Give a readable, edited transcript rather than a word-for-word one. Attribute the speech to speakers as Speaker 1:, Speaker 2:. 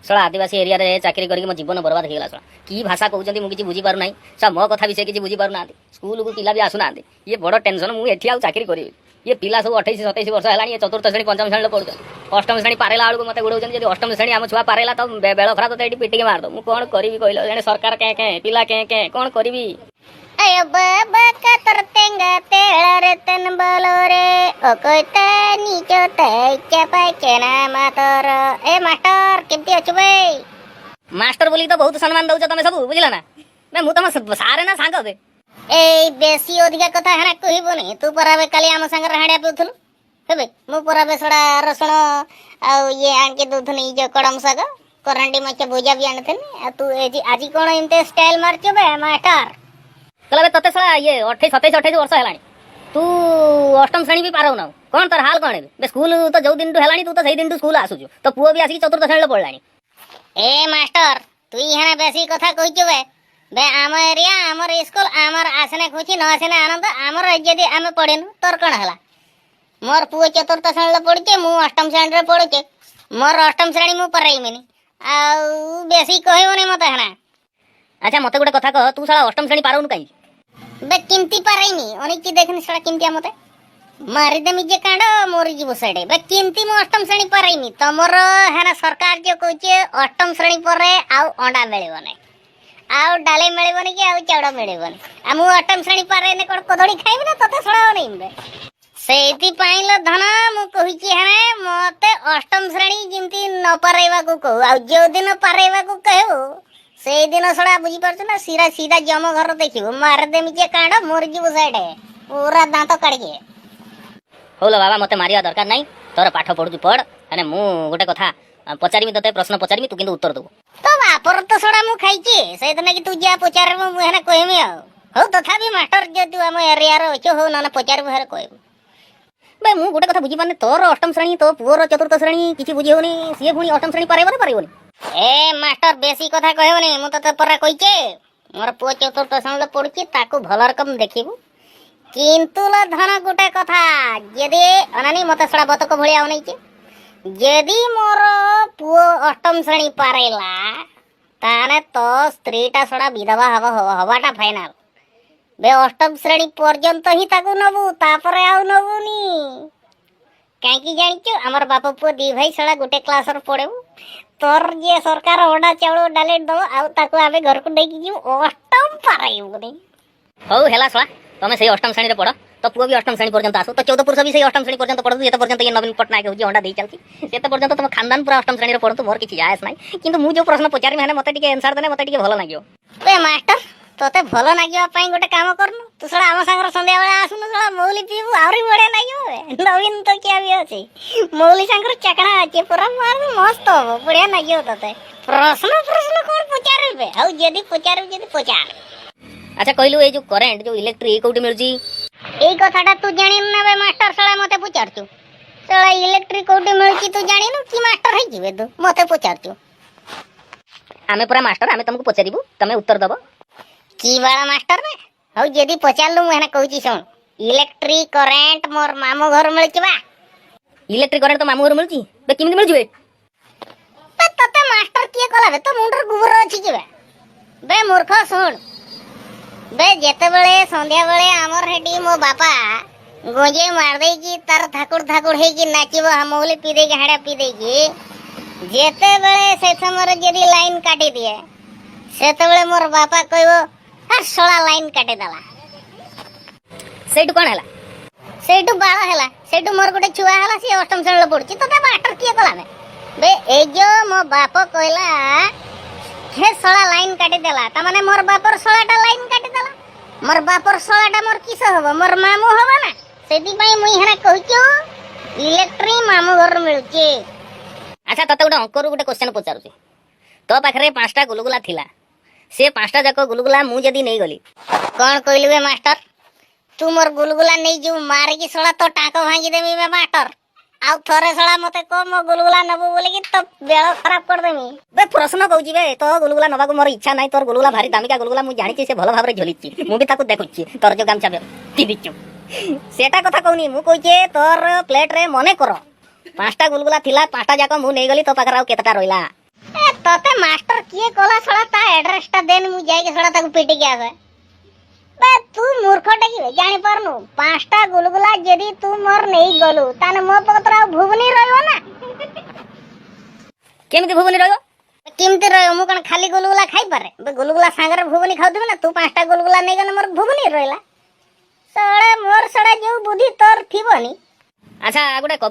Speaker 1: शला आदिवासी area रे चाकरी करके मो जीवन बर्बाद हो गला। की भाषा कहते मुझे बुझी पार ना सा मो कथा भी से किसी बुझी पार ना स्कूल को पिला भी आसुना ये बड़ टेंशन मुझे एठी चाकरी करी ये पिला सब 28-27 वर्ष है चतुर्थ श्रेणी पंचम श्रेणी पढ़ुन अष्टम श्रेणी पारेला बेलू मत गोड़े जब अष्टम श्रेणी आम छुआ पारेला तो बेल खराब तो ये पिटिके मारद मुझे कौन करी कहल सरकार क्या क्या पिला क्या क्या कौन करी
Speaker 2: अयो बाबा का तरतेंगा तेलरे तन बलोरे ओ कोइते नीचो ते चपाय केना मातर ए मास्टर केमती अछु बे
Speaker 1: मास्टर बोली तो बहुत सम्मान दउछ तमे सब बुझला ना मैं मु तम सारे ना सांग दे
Speaker 2: ए बेसी अधिका कथा हना कहिबोनी तू पराबे काली आम संग हाड़िया पिउथुल हेबे मु पराबे सडा रसुण आ ये आनके दूथनी जो कड़म साग करंडी मचे भुजा भी आनथनी आ तू आजी कोन इनते स्टाइल मारचो बे मास्टर
Speaker 1: कहला तते सला ये 28-27 वर्ष हेलानी तू अष्टम श्रेणी भी पारौ ना कौन तर हाल कौन है बे स्कूल तो जो दिन हेलानी तू तो सही दिन स्कूल आसुजु तो पुओ भी आसी चतुर्थ श्रेणी पढ़लानी
Speaker 2: ए मास्टर तू इहाना बेसी कथा कहिचो बे आम एरिया आमर स्कूल आमर आसने खुशी न आसने आनंद आमर जदि आमे पढ़ेनु तोर कौन हला मोर पुओ चतुर्थ श्रेणी पढ़ुचे मु अष्टम श्रेणी रे पढ़ुचे मोर अष्टम श्रेणी मु पढ़ाइमिनी आ बेसी कहबोनी मते हना
Speaker 1: अच्छा मते गोटे कथा कह तू साला अष्टम श्रेणी पारौनु काई
Speaker 2: बे किमती पाराइनी अनिकी देखनी सड़ा किमती मते मारी देमी जे कांड मोरी जीव साइडे बे किमती मु अष्टम श्रेणी पाराइनी तमर हेना सरकार जो कहचे अष्टम श्रेणी परे आउ अंडा मिलबने आउ डाले मिलबने कि आउ चाउडा मिलबने आ मु अष्टम श्रेणी पारेने कोन कदड़ी खाइबे ना तते सड़ा नहीं बे सेति पाइल धन मु कहिची हेने मते अष्टम श्रेणी जिमती न पारेबा को कहू आ जो दिन पारेबा को कहू से दिन सड़ा बुझी पारछ ना सीधा सीधा जम घर देखिबो मार देमी जे कांड मोर जीव साइडे पूरा दांत काढिए
Speaker 1: होलो बाबा मते मारिया दरकार नहीं तोर पाठ पढु पढ़ अने मु गोटे कथा पचारिमी तते प्रश्न पचारिमी तू किंतु उत्तर दबो
Speaker 2: तो बापर तो सड़ा मु खाइची से दिन कि तू जा पचार मु हेना कहमी हो तथापि मास्टर जे तू हम एरिया रो छो हो ना पचार हेर कहबो
Speaker 1: बे मु गोटे कथा बुझी पाने तोर अष्टम श्रेणी तो पुओर चतुर्थ श्रेणी किछि बुझी होनी सिए पुनी अष्टम श्रेणी पारेबोनी
Speaker 2: ए मास्टर बेसी कथा कहबोनी मु तो परा कहिचे मोर पुओ चतुर्थ श्रेणी पढुची ताको भल रकम देखिबो किंतु ल धन गोटे कथा जदि अनानी मते सड़ा बतक भलिया होनैचे जदि मोर पुओ अष्टम श्रेणी पारेला ताने तो स्त्रीटा सड़ा विधवा हवाटा फाइनल बे अष्टम श्रेणी पर्यंत ही ताको नबु तापरे आउ नबुनी काई जानिचो हमर बाप पुओ दी भाई सड़ा गोटे क्लास र पढेबु तोर जे सरकार ओडा चावल डालेट दो आउ ताको आबे घर को डेकी जीव अष्टम पाराइबो नै
Speaker 1: हो हेला सळा तमे सही अष्टम श्रेणी रे पढ तो पुओ भी अष्टम श्रेणी पर्यंत आसो तो 14 पुरुष भी सही अष्टम श्रेणी पर्यंत पढु एत पर्यंत ये नवीन पटनायक होजी ओंडा देई चलती एत पर्यंत तुम खानदान पूरा अष्टम श्रेणी रे पढु मोर किछि जायस नै किंतु मु जो प्रश्न पचारि माने मते टिके आंसर देने मते टिके भलो लागियो
Speaker 2: बे मास्टर तोते भलो लागियो पई गोटे काम करनु तू सळा आम संगर संध्या बेला आसुनु सळा मौली पीबू आउरी बडे लागियो नवीन तो क्या भी अछि मौली संगर चकणा अछि पूरा मार मस्त हो बढ़िया लागियो तोते प्रश्न कोन पचारबे हौ जदी पचार
Speaker 1: अच्छा कहलु ए जो करंट जो इलेक्ट्रिक कोठी मिलजी
Speaker 2: एई कथाटा तू जानि ना बे मास्टर सळा मते पचारचु सळा इलेक्ट्रिक कोठी मिलची तू जानि न की मास्टर है जिवे तू मते पचारचु
Speaker 1: आमे पूरा मास्टर आमे तुमको पचारिबु तमे उत्तर दबो
Speaker 2: की वाला मास्टर ने हौ जदी पचारलु मु हेना कहूची सुन इलेक्ट्रिक करंट मोर मामू घर मिलची बा
Speaker 1: इलेक्ट्रिक करंट तो मामू घर मिलची बे किमिति मिलजुए
Speaker 2: बे तते मास्टर किए कला बे तो मुंडर गुबर अछि कि बे मूर्ख सुन बे जेते बेले संध्या बेले हमर हेडी मो बापा गोजे मार दे की तार ठाकुर हे की नाचिबो हमोली पी दे के हाडा पी दे की जेते बेले से समय जदी लाइन काटी दिए सेते बेले मोर बापा कहबो आ सोला लाइन काटे दला
Speaker 1: सेटु कोन हला
Speaker 2: सेटु बाळ हला सेटु मोर गोटे छुआ हला से अष्टम श्रेणी पढुची तो ता मास्टर किए कला बे ए जो मो बाप कहला हे सोला लाइन काटी देला ता माने मोर बापर सोलाटा लाइन काटी देला मोर बापर सोलाटा मोर किस होबो मोर मामू होबो ना सेति पई मुई हना कहूचो इलेक्ट्रिक मामू घर मिलुची
Speaker 1: अच्छा तते गोटे अंकरु गोटे क्वेश्चन पचारुची तो पाखरे पांचटा गुलगुला थिला से पांचटा जाक गुलगुला मु जदी नै गली
Speaker 2: कोन कहलु बे मास्टर तू मोर गुलगुला नै जो मार की सोला तो टाको भांगी देमी बे मास्टर आउ थरे सळा मते को मो गुलगुला नबो बोले की तो बेळ खराब कर देमी
Speaker 1: बे प्रश्न कहूची बे तो गुलगुला नबा को मोर इच्छा नै तोर गुलगुला भारी दामिका गुलगुला मु जानि छी से भलो भाबरे झोलिची मु भी ताको देखुची तोर जो गामछा बे ती दिचु सेटा कथा कहूनी मु कहूचे तोर प्लेट रे मने करो पांचटा गुलगुला थिला पांचटा जाक मु नै गली तो पाखरा केतटा रोइला
Speaker 2: ए तते मास्टर किए कला सड़ा ता एड्रेस टा देन मु जाई के सड़ा ताको पिटी के आसे बे तू मूर्खटा की जानि परनु पांचटा गुलगुला यदि तू मोर नहीं गलु ताने मो पकतरा भुवनी रहयो ना
Speaker 1: केमिति भुवनी रहयो
Speaker 2: किमती रहयो मु कण खाली गुलगुला खाई पारे बे गुलगुला सांगरे भुवनी खाउदिबे ना तू पांचटा गुलगुला नै गने मोर भुवनी रहला सड़ा मोर सड़ा जो बुद्धि तोर थिबनी
Speaker 1: अच्छा गोटे